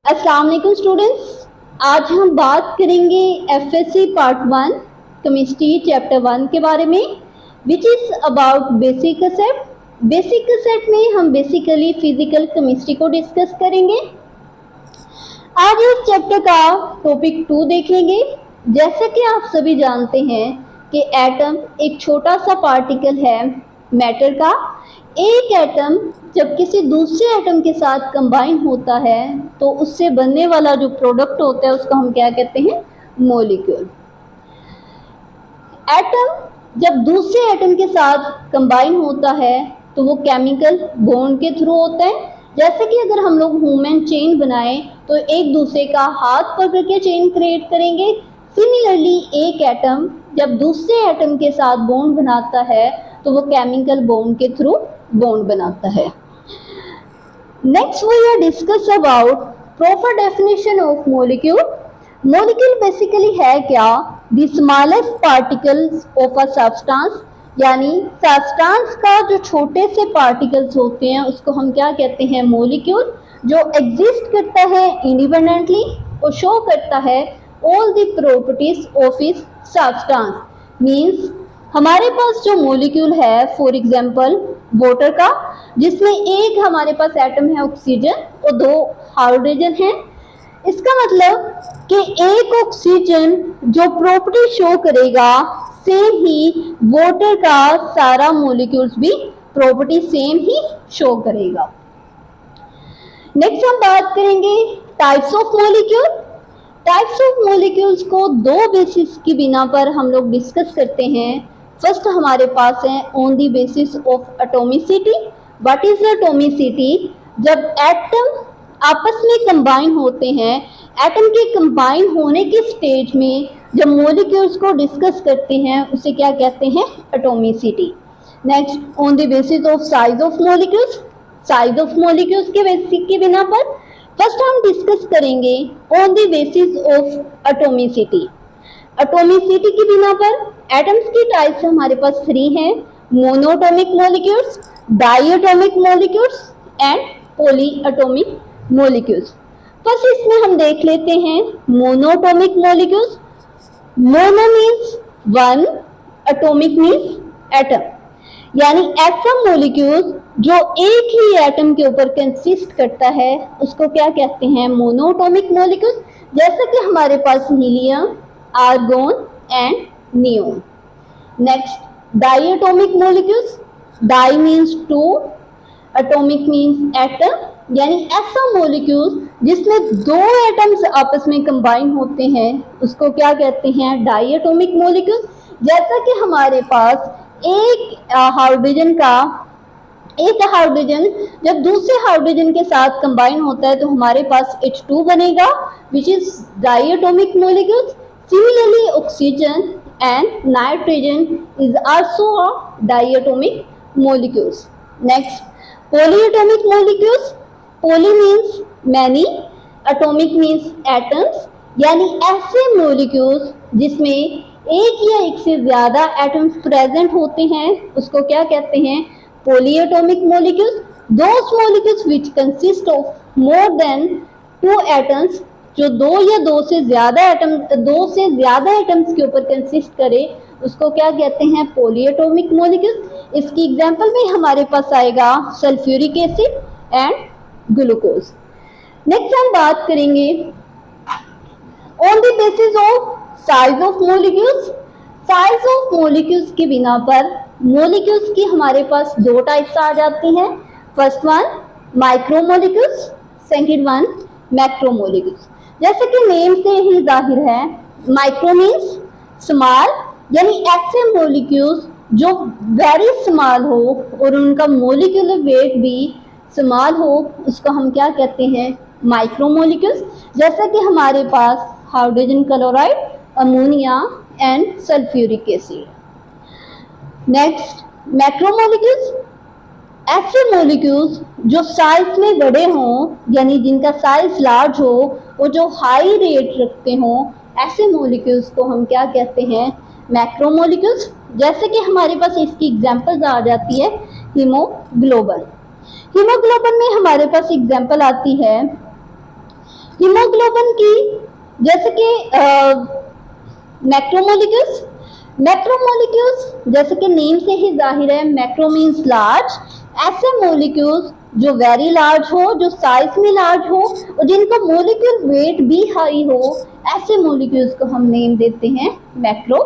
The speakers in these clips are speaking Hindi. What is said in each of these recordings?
अस्सलाम वालेकुम स्टूडेंट्स। आज हम बात करेंगे एफएससी पार्ट 1 केमिस्ट्री चैप्टर 1 के बारे में, which is about basic concept. Basic concept में हम बेसिकली फिजिकल केमिस्ट्री को डिस्कस करेंगे। आज इस चैप्टर का टॉपिक 2 देखेंगे। जैसा कि आप सभी जानते हैं कि एटम एक छोटा सा पार्टिकल है मैटर का। एक एटम जब किसी दूसरे एटम के साथ कंबाइन होता है तो उससे बनने वाला जो प्रोडक्ट होता है उसको हम क्या कहते हैं, मॉलिक्यूल। एटम जब दूसरे एटम के साथ कंबाइन होता है तो वो केमिकल बॉन्ड के थ्रू होता है। जैसे कि अगर हम लोग ह्यूमन चेन बनाएं तो एक दूसरे का हाथ पकड़ के चेन क्रिएट करेंगे। सिमिलरली एक एटम जब दूसरे एटम के साथ बॉन्ड बनाता है तो वो केमिकल बॉन्ड के थ्रू बॉन्ड बनाता है। Next we are discuss about proper definition of molecule. Molecule basically है क्या? The smallest particles of a substance, यानी सब्सटेंस का जो छोटे से पार्टिकल्स होते हैं उसको हम क्या कहते हैं, मॉलिक्यूल। जो एग्जिस्ट करता है इंडिपेंडेंटली और शो करता है all the properties of its substance. Means हमारे पास जो मॉलिक्यूल है, फॉर एग्जांपल वाटर का, जिसमें एक हमारे पास एटम है ऑक्सीजन और 2 हाइड्रोजन हैं। इसका मतलब कि एक ऑक्सीजन जो प्रॉपर्टी शो करेगा सेम ही वाटर का सारा मॉलिक्यूल्स भी प्रॉपर्टी सेम ही शो करेगा। नेक्स्ट हम बात करेंगे types of molecule. Types of molecules को 2 बेसिस की बिना पर हम लोग डिस्कस करते हैं। फर्स्ट हमारे पास है on the basis of atomicity. What is atomicity? जब एटम आपस में कंबाइन होते हैं, एटम के कंबाइन होने के स्टेज में जब मॉलिक्यूल्स को डिस्कस करते हैं उसे क्या कहते हैं, atomicity. Next on the basis of size of molecules. Size of molecules के बेसिस की बिना पर फर्स्ट हम डिस्कस करेंगे on the basis of atomicity. Atomicity की बिना पर एटम्स की टाइप्स हमारे पास 3 हैं, monoatomic molecules, diatomic molecules and polyatomic molecules. First इसमें हम देख लेते हैं monoatomic molecules. Mono means 1, atomic means atom, यानी ऐसा मॉलिक्यूल जो एक ही एटम के ऊपर कंसिस्ट करता है उसको क्या कहते हैं, मोनोएटॉमिक मॉलिक्यूल्स। जैसे कि हमारे पास helium, argon and neon. Next diatomic molecules. Di means 2, atomic means atom, यानी ऐसा मॉलिक्यूल जिसमें 2 एटम्स आपस में कंबाइन होते हैं उसको क्या कहते हैं, डायएटॉमिक मॉलिक्यूल। जैसा कि हमारे पास एक हाइड्रोजन जब दूसरे हाइड्रोजन के साथ कंबाइन होता है तो हमारे पास H2 बनेगा, which is diatomic molecules. Similarly oxygen and nitrogen is also a diatomic molecules. Next polyatomic molecules. Poly means many, atomic means atoms, यानी ऐसे मॉलिक्यूल्स जिसमें एक या एक से ज्यादा एटम्स प्रेजेंट होते हैं उसको क्या कहते हैं, polyatomic molecules. Those molecules which consist of more than 2 atoms, जो 2 या 2 से ज्यादा एटम्स के ऊपर कंसिस्ट करे उसको क्या कहते हैं, पॉलीएटॉमिक मॉलिक्यूल्स। इसकी एग्जांपल में हमारे पास आएगा sulphuric acid and glucose. Next हम बात करेंगे on the basis of size of molecules. Size of molecules की बिना पर मॉलिक्यूल्स की हमारे पास 2 टाइप्स आ जाती हैं। First one micro molecules, second one macro molecules. जैसे कि नेम से ही जाहिर है, माइक्रो मीन्स स्मॉल, यानी ऐसे मॉलिक्यूल्स जो वेरी स्मॉल हो और उनका मॉलिक्यूलर वेट भी स्मॉल हो उसको हम क्या कहते हैं, माइक्रो मॉलिक्यूल्स। जैसे कि हमारे पास hydrogen chloride, ammonia and sulphuric acid. Next macro molecules. ऐसे मॉलिक्यूल्स जो साइज में बड़े हों, यानी जिनका साइज लार्ज हो और जो हाई रेट रखते हों, ऐसे मॉलिक्यूल्स को हम क्या कहते हैं, मैक्रो मॉलिक्यूल्स। जैसे कि हमारे पास इसकी एग्जांपल्स आ जाती है हीमोग्लोबिन। हीमोग्लोबिन में हमारे पास एग्जांपल आती है हीमोग्लोबिन की जैसे कि मैक्रोमोलिक्यूल्स, मैक्रोमोलिक्यूल्स जैसे कि नेम से ही जाहिर है, मैक्रो मीन्स लार्ज, ऐसे मोलिक्यूल्स जो वेरी लार्ज हो, जो साइज में लार्ज हो और जिनका मोलिक्यूल वेट भी हाई हो, ऐसे मोलिक्यूल्स को हम नेम देते हैं मैक्रो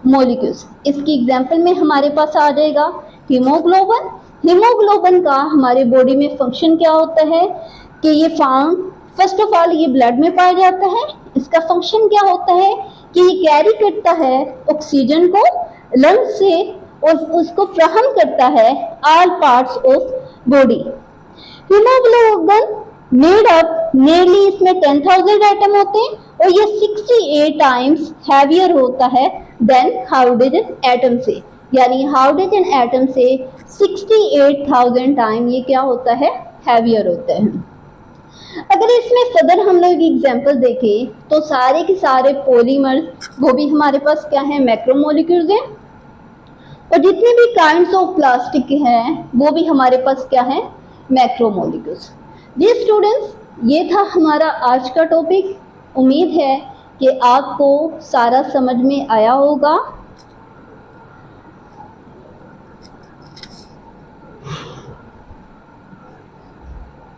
मोलिक्यूल्स। इसकी एग्जांपल में हमारे पास आ जाएगा हीमोग्लोबिन। हीमोग्लोबिन का हमारे बॉडी में फंक्शन क्या होता है कि ये फाउंड फर्स्ट ऑफ ऑल ये ब्लड में पाया जाता है। इसका फंक्शन क्या होता है कि ये कैरी करता है ऑक्सीजन को लंग से और उसको फ्राहम करता है all parts of body. Haemoglobin made up nearly इसमें 10,000 एटम होते हैं और ये 68 टाइम्स हैवियर होता है देन हाइड्रोजन एटम से, यानी हाइड्रोजन एटम से 68,000 टाइम ये क्या होता है, हैवियर होता है। अगर इसमें फर्दर हम लोग एग्जांपल देखें तो सारे के सारे पॉलीमर्स वो भी हमारे पास क्या है, मैक्रोमोलिक्यूल्स हैं, और जितने भी काइंड्स ऑफ प्लास्टिक हैं वो भी हमारे पास क्या है, मैक्रोमोलिक्यूल्स। जी स्टूडेंट्स, ये था हमारा आज का टॉपिक। उम्मीद है कि आपको सारा समझ में आया होगा।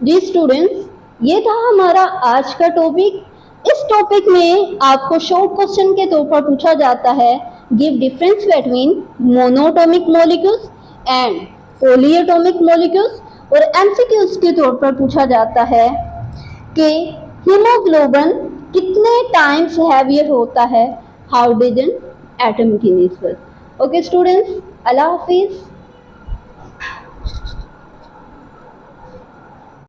जी स्टूडेंट्स, ये था हमारा आज का टॉपिक। इस टॉपिक में आपको शॉर्ट क्वेश्चन के तौर पर पूछा जाता है, give difference between monoatomic molecules and polyatomic molecules, और एमसीक्यूज के तौर पर पूछा जाता है कि हीमोग्लोबिन कितने टाइम्स हैवियर होता है हाइड्रोजन एटम की निस्बत। ओके स्टूडेंट्स, अल्लाह हाफिज़।